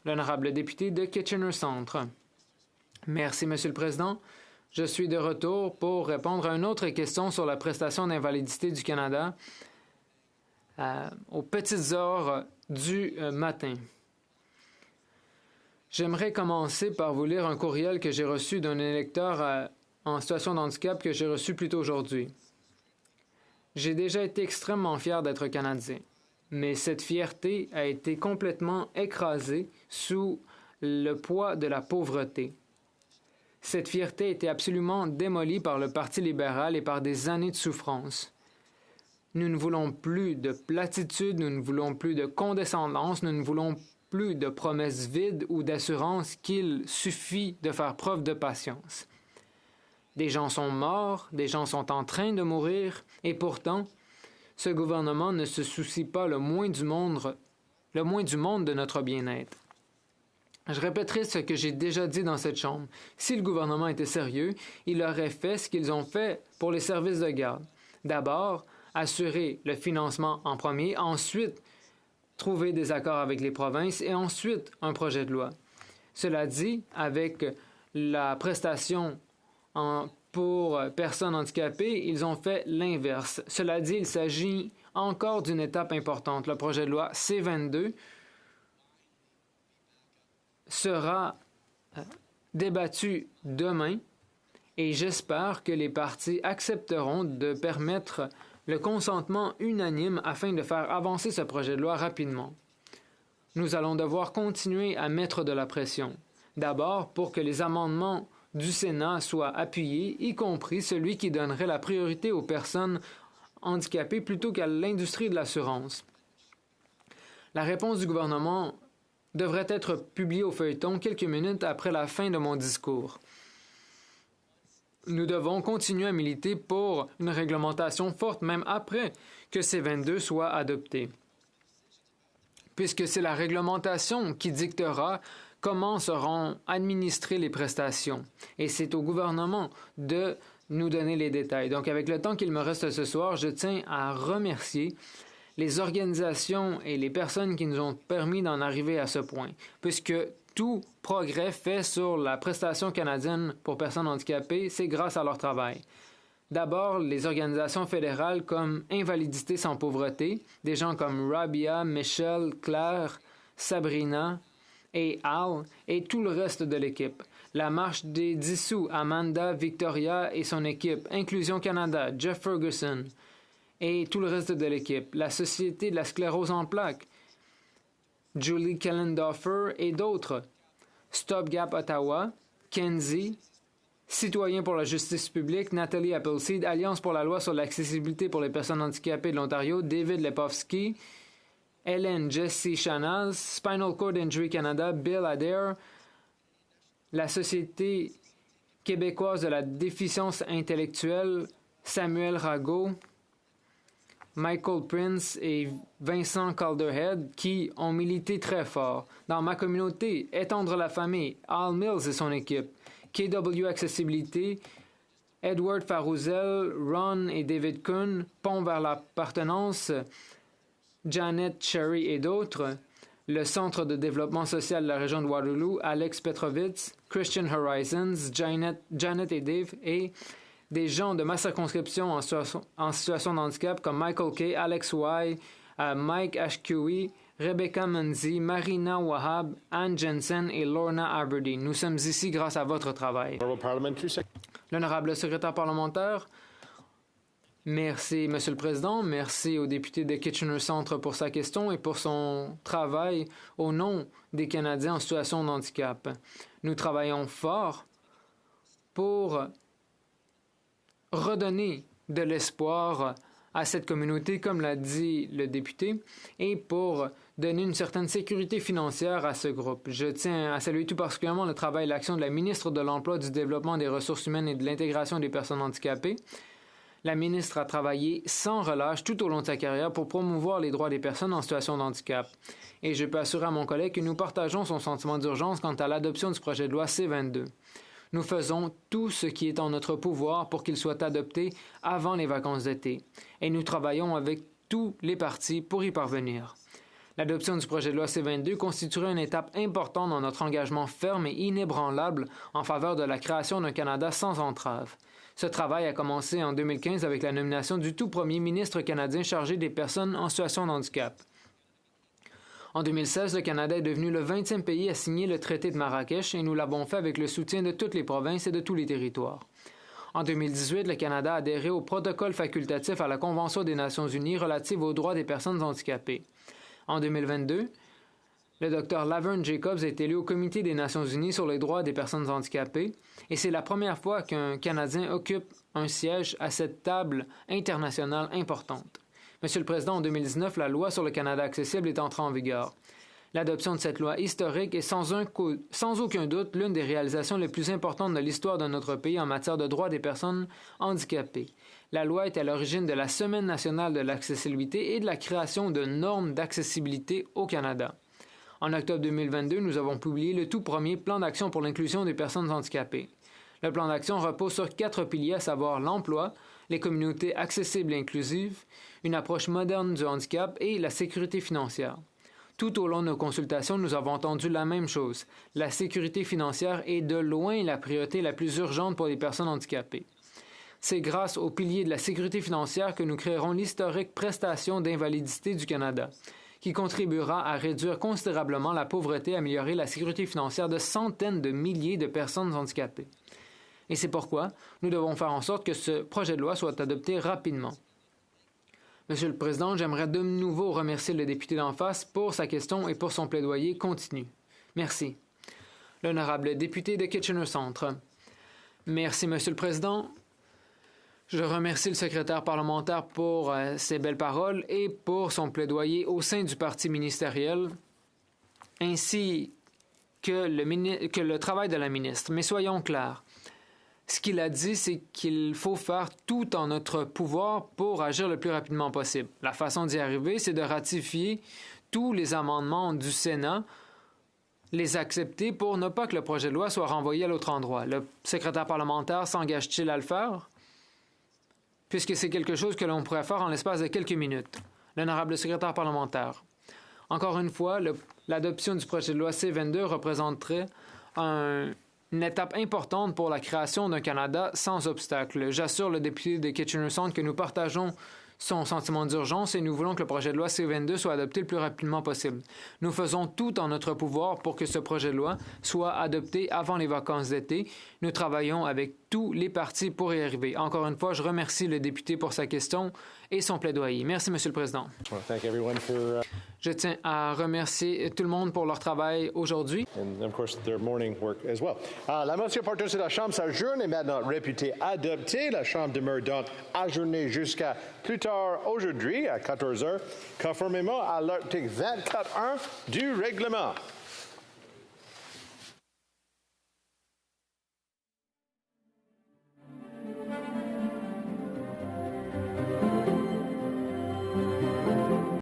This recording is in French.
L'honorable député de Kitchener-Centre. Merci, Monsieur le Président. Je suis de retour pour répondre à une autre question sur la prestation d'invalidité du Canada aux petites heures du matin. J'aimerais commencer par vous lire un courriel que j'ai reçu d'un électeur en situation de handicap que j'ai reçu plus tôt aujourd'hui. J'ai déjà été extrêmement fier d'être Canadien, mais cette fierté a été complètement écrasée sous le poids de la pauvreté. Cette fierté a été absolument démolie par le Parti libéral et par des années de souffrance. Nous ne voulons plus de platitude, nous ne voulons plus de condescendance, nous ne voulons plus de promesses vides ou d'assurances qu'il suffit de faire preuve de patience. Des gens sont morts, des gens sont en train de mourir, et pourtant, ce gouvernement ne se soucie pas le moins du monde de notre bien-être. Je répéterai ce que j'ai déjà dit dans cette chambre. Si le gouvernement était sérieux, il aurait fait ce qu'ils ont fait pour les services de garde. D'abord, assurer le financement en premier, ensuite trouver des accords avec les provinces et ensuite un projet de loi. Cela dit, avec la prestation pour personnes handicapées, ils ont fait l'inverse. Cela dit, il s'agit encore d'une étape importante. Le projet de loi C-22 sera débattu demain et j'espère que les partis accepteront de permettre le consentement unanime afin de faire avancer ce projet de loi rapidement. Nous allons devoir continuer à mettre de la pression. D'abord, pour que les amendements du Sénat soient appuyés, y compris celui qui donnerait la priorité aux personnes handicapées plutôt qu'à l'industrie de l'assurance. La réponse du gouvernement devrait être publiée au feuilleton quelques minutes après la fin de mon discours. Nous devons continuer à militer pour une réglementation forte même après que C-22 soit adopté, puisque c'est la réglementation qui dictera comment seront administrées les prestations, et c'est au gouvernement de nous donner les détails. Donc, avec le temps qu'il me reste ce soir, je tiens à remercier les organisations et les personnes qui nous ont permis d'en arriver à ce point, puisque tout progrès fait sur la prestation canadienne pour personnes handicapées, c'est grâce à leur travail. D'abord, les organisations fédérales comme Invalidité sans pauvreté, des gens comme Rabia, Michelle, Claire, Sabrina et Al, et tout le reste de l'équipe. La Marche des dissous, Amanda, Victoria et son équipe. Inclusion Canada, Jeff Ferguson et tout le reste de l'équipe. La Société de la sclérose en plaques, Julie Kellendorfer et d'autres. Stop Gap Ottawa, Kenzie, Citoyens pour la justice publique, Nathalie Appleseed, Alliance pour la loi sur l'accessibilité pour les personnes handicapées de l'Ontario, David Lepofsky, Hélène Jessie Chanaz, Spinal Cord Injury Canada, Bill Adair, la Société québécoise de la déficience intellectuelle, Samuel Rago, Michael Prince et Vincent Calderhead qui ont milité très fort. Dans ma communauté, Étendre la famille, Al Mills et son équipe, KW Accessibilité, Edward Farouzel, Ron et David Kuhn, Pont vers l'appartenance, Janet Cherry et d'autres, le Centre de développement social de la région de Waterloo, Alex Petrovitz, Christian Horizons, Janet et Dave et des gens de ma circonscription en situation de handicap comme Michael Kay, Alex Y, Mike Ashkewi, Rebecca Munzi, Marina Wahab, Anne Jensen et Lorna Aberdeen. Nous sommes ici grâce à votre travail. L'honorable secrétaire parlementaire, merci, Monsieur le Président. Merci au député de Kitchener-Centre pour sa question et pour son travail au nom des Canadiens en situation de handicap. Nous travaillons fort pour redonner de l'espoir à cette communauté, comme l'a dit le député, et pour donner une certaine sécurité financière à ce groupe. Je tiens à saluer tout particulièrement le travail et l'action de la ministre de l'Emploi, du Développement des ressources humaines et de l'intégration des personnes handicapées. La ministre a travaillé sans relâche tout au long de sa carrière pour promouvoir les droits des personnes en situation de handicap. Et je peux assurer à mon collègue que nous partageons son sentiment d'urgence quant à l'adoption du projet de loi C-22. Nous faisons tout ce qui est en notre pouvoir pour qu'il soit adopté avant les vacances d'été. Et nous travaillons avec tous les partis pour y parvenir. L'adoption du projet de loi C-22 constituerait une étape importante dans notre engagement ferme et inébranlable en faveur de la création d'un Canada sans entrave. Ce travail a commencé en 2015 avec la nomination du tout premier ministre canadien chargé des personnes en situation de handicap. En 2016, le Canada est devenu le 20e pays à signer le traité de Marrakech et nous l'avons fait avec le soutien de toutes les provinces et de tous les territoires. En 2018, le Canada a adhéré au protocole facultatif à la Convention des Nations unies relative aux droits des personnes handicapées. En 2022, le Dr Laverne Jacobs est élu au Comité des Nations unies sur les droits des personnes handicapées et c'est la première fois qu'un Canadien occupe un siège à cette table internationale importante. Monsieur le Président, en 2019, la loi sur le Canada accessible est entrée en vigueur. L'adoption de cette loi historique est sans aucun doute l'une des réalisations les plus importantes de l'histoire de notre pays en matière de droits des personnes handicapées. La loi est à l'origine de la Semaine nationale de l'accessibilité et de la création de normes d'accessibilité au Canada. En octobre 2022, nous avons publié le tout premier plan d'action pour l'inclusion des personnes handicapées. Le plan d'action repose sur 4 piliers, à savoir l'emploi, les communautés accessibles et inclusives, une approche moderne du handicap et la sécurité financière. Tout au long de nos consultations, nous avons entendu la même chose. La sécurité financière est de loin la priorité la plus urgente pour les personnes handicapées. C'est grâce au pilier de la sécurité financière que nous créerons l'historique prestation d'invalidité du Canada, qui contribuera à réduire considérablement la pauvreté et améliorer la sécurité financière de centaines de milliers de personnes handicapées. Et c'est pourquoi nous devons faire en sorte que ce projet de loi soit adopté rapidement. Monsieur le Président, j'aimerais de nouveau remercier le député d'en face pour sa question et pour son plaidoyer continu. Merci. L'honorable député de Kitchener-Centre. Merci, Monsieur le Président. Je remercie le secrétaire parlementaire pour ses belles paroles et pour son plaidoyer au sein du parti ministériel, ainsi que le travail de la ministre. Mais soyons clairs. Ce qu'il a dit, c'est qu'il faut faire tout en notre pouvoir pour agir le plus rapidement possible. La façon d'y arriver, c'est de ratifier tous les amendements du Sénat, les accepter pour ne pas que le projet de loi soit renvoyé à l'autre endroit. Le secrétaire parlementaire s'engage-t-il à le faire? Puisque c'est quelque chose que l'on pourrait faire en l'espace de quelques minutes. L'honorable secrétaire parlementaire. Encore une fois, l'adoption du projet de loi C-22 représenterait une étape importante pour la création d'un Canada sans obstacle. J'assure le député de Kitchener-Centre que nous partageons son sentiment d'urgence et nous voulons que le projet de loi C-22 soit adopté le plus rapidement possible. Nous faisons tout en notre pouvoir pour que ce projet de loi soit adopté avant les vacances d'été. Nous travaillons avec tous les partis pour y arriver. Encore une fois, je remercie le député pour sa question et son plaidoyer. Merci, Monsieur le Président. Je tiens à remercier tout le monde pour leur travail aujourd'hui. La motion portée sur la Chambre s'ajourne est maintenant réputée adoptée. La Chambre demeure donc ajournée jusqu'à plus tard aujourd'hui à 14 heures, conformément à l'article 24.1 du règlement.